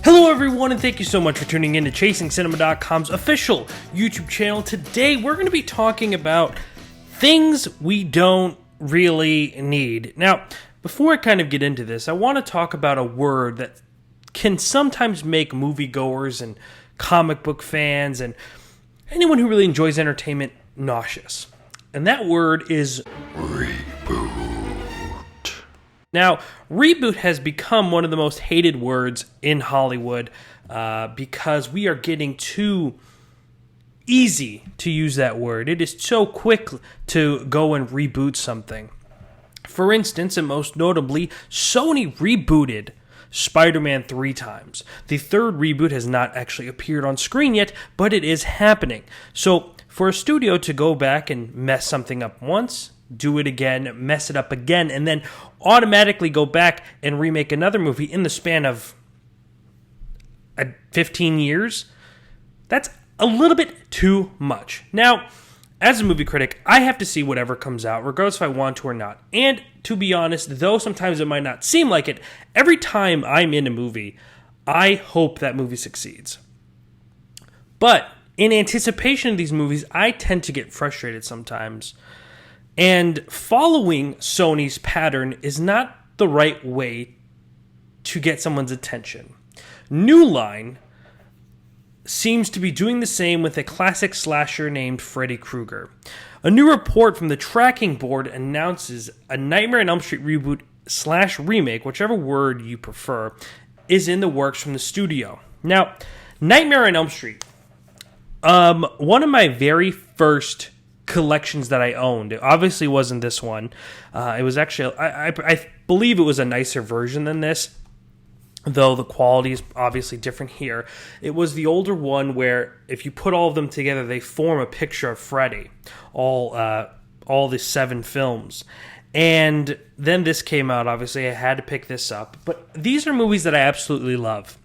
Hello everyone, and thank you so much for tuning in to ChasingCinema.com's official YouTube channel. Today we're going to be talking about things we don't really need. Now, before I kind of get into this, I want to talk about a word that can sometimes make moviegoers and comic book fans and anyone who really enjoys entertainment nauseous. And that word is reboot. Now, reboot has become one of the most hated words in Hollywood because we are getting too easy to use that word. It is so quick to go and reboot something. For instance, and most notably, Sony rebooted Spider-Man 3 times. The third reboot has not actually appeared on screen yet, but it is happening. So, for a studio to go back and mess something up once, do it again, mess it up again, and then automatically go back and remake another movie in the span of 15 years, that's a little bit too much. Now, as a movie critic, I have to see whatever comes out, regardless if I want to or not. And to be honest, though sometimes it might not seem like it, every time I'm in a movie, I hope that movie succeeds. But in anticipation of these movies, I tend to get frustrated sometimes. And following Sony's pattern is not the right way to get someone's attention. New Line seems to be doing the same with a classic slasher named Freddy Krueger. A new report from the tracking board announces a Nightmare on Elm Street reboot / remake, whichever word you prefer, is in the works from the studio. Now, Nightmare on Elm Street, one of my very first collections that I owned. It obviously wasn't this one. It was actually, I believe it was a nicer version than this, though the quality is obviously different here. It was the older one where if you put all of them together, they form a picture of Freddy, all the 7 films. And then this came out, obviously I had to pick this up. But these are movies that I absolutely love.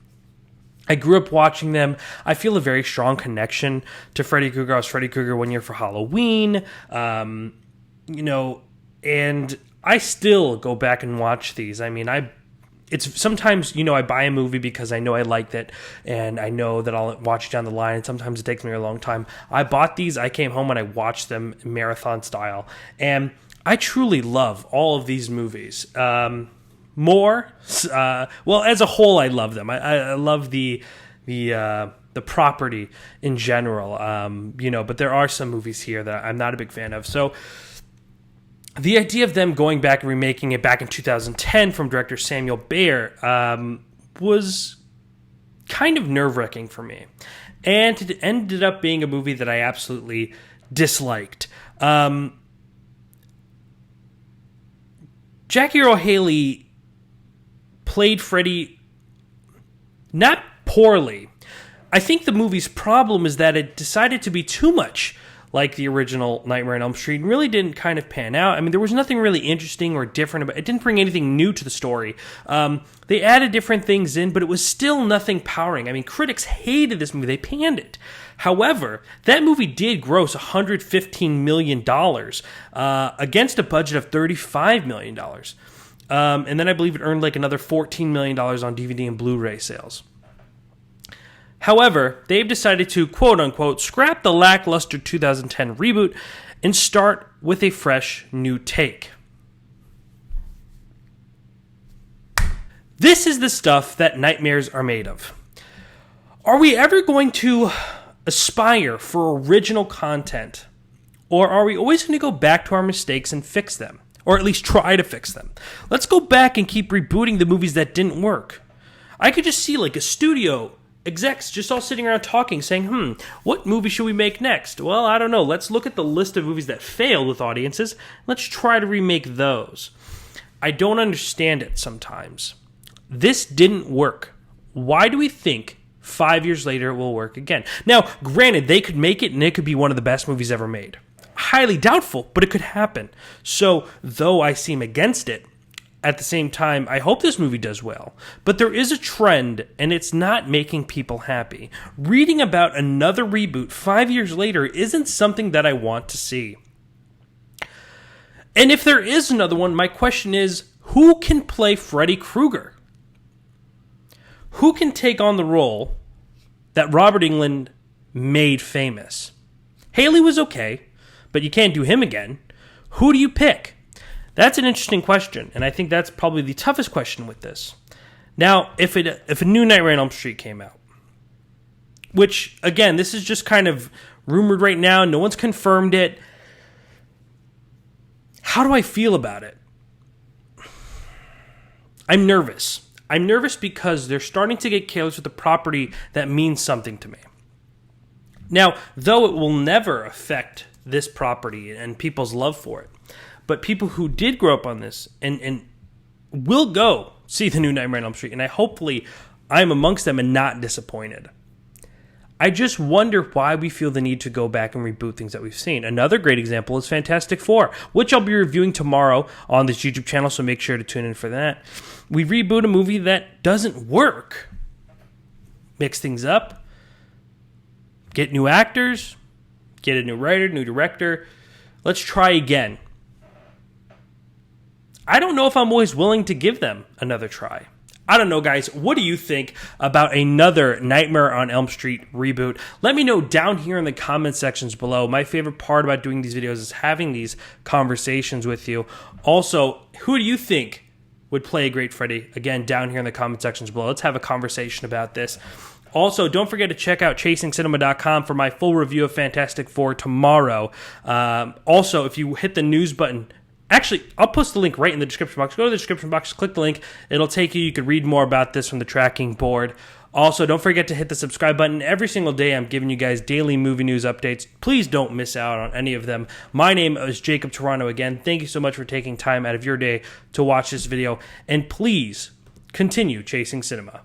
I grew up watching them. I feel a very strong connection to Freddy Krueger. I was Freddy Krueger one year for Halloween, and I still go back and watch these. I mean, it's sometimes, I buy a movie because I know I liked it, and I know that I'll watch it down the line, and sometimes it takes me a long time. I bought these, I came home, and I watched them marathon style, and I truly love all of these movies. Well, as a whole, I love them. I love the property in general, but there are some movies here that I'm not a big fan of. So the idea of them going back and remaking it back in 2010 from director Samuel Bayer was kind of nerve-wracking for me. And it ended up being a movie that I absolutely disliked. Jackie Earle Haley played Freddy not poorly. I think the movie's problem is that it decided to be too much like the original Nightmare on Elm Street and really didn't kind of pan out. I mean, there was nothing really interesting or different about it. It didn't bring anything new to the story. They added different things in, but it was still nothing powering. I mean, critics hated this movie. They panned it. However, that movie did gross $115 million against a budget of $35 million. And then I believe it earned like another $14 million on DVD and Blu-ray sales. However, they've decided to, quote-unquote, scrap the lackluster 2010 reboot and start with a fresh new take. This is the stuff that nightmares are made of. Are we ever going to aspire for original content? Or are we always going to go back to our mistakes and fix them? Or at least try to fix them. Let's go back and keep rebooting the movies that didn't work. I could just see like a studio execs just all sitting around talking, saying, what movie should we make next? Well, I don't know. Let's look at the list of movies that failed with audiences. Let's try to remake those. I don't understand it sometimes. This didn't work. Why do we think 5 years later it will work again? Now, granted, they could make it and it could be one of the best movies ever made. Highly doubtful, but it could happen. So, though I seem against it, at the same time, I hope this movie does well. But there is a trend, and it's not making people happy. Reading about another reboot 5 years later isn't something that I want to see. And if there is another one, my question is, who can play Freddy Krueger? Who can take on the role that Robert Englund made famous? Haley was okay, but you can't do him again. Who do you pick? That's an interesting question, and I think that's probably the toughest question with this. Now, if a new Nightmare on Elm Street came out, which, again, this is just kind of rumored right now, no one's confirmed it, how do I feel about it? I'm nervous. I'm nervous because they're starting to get careless with the property that means something to me. Now, though it will never affect this property and people's love for it, but people who did grow up on this and will go see the new Nightmare on Elm Street, and hopefully I'm amongst them and not disappointed. I just wonder why we feel the need to go back and reboot things that we've seen. Another great example is Fantastic Four, which I'll be reviewing tomorrow on this YouTube channel, so make sure to tune in for that. We reboot a movie that doesn't work. Mix things up. Get new actors. Get a new writer, new director. Let's try again. I don't know if I'm always willing to give them another try. I don't know, guys. What do you think about another Nightmare on Elm Street reboot? Let me know down here in the comment sections below. My favorite part about doing these videos is having these conversations with you. Also, who do you think would play a great Freddy? Again, down here in the comment sections below. Let's have a conversation about this. Also, don't forget to check out ChasingCinema.com for my full review of Fantastic Four tomorrow. Also, if you hit the news button, actually, I'll post the link right in the description box. Go to the description box, click the link. It'll take you. You can read more about this from the tracking board. Also, don't forget to hit the subscribe button. Every single day, I'm giving you guys daily movie news updates. Please don't miss out on any of them. My name is Jacob Toronto again. Thank you so much for taking time out of your day to watch this video. And please continue chasing cinema.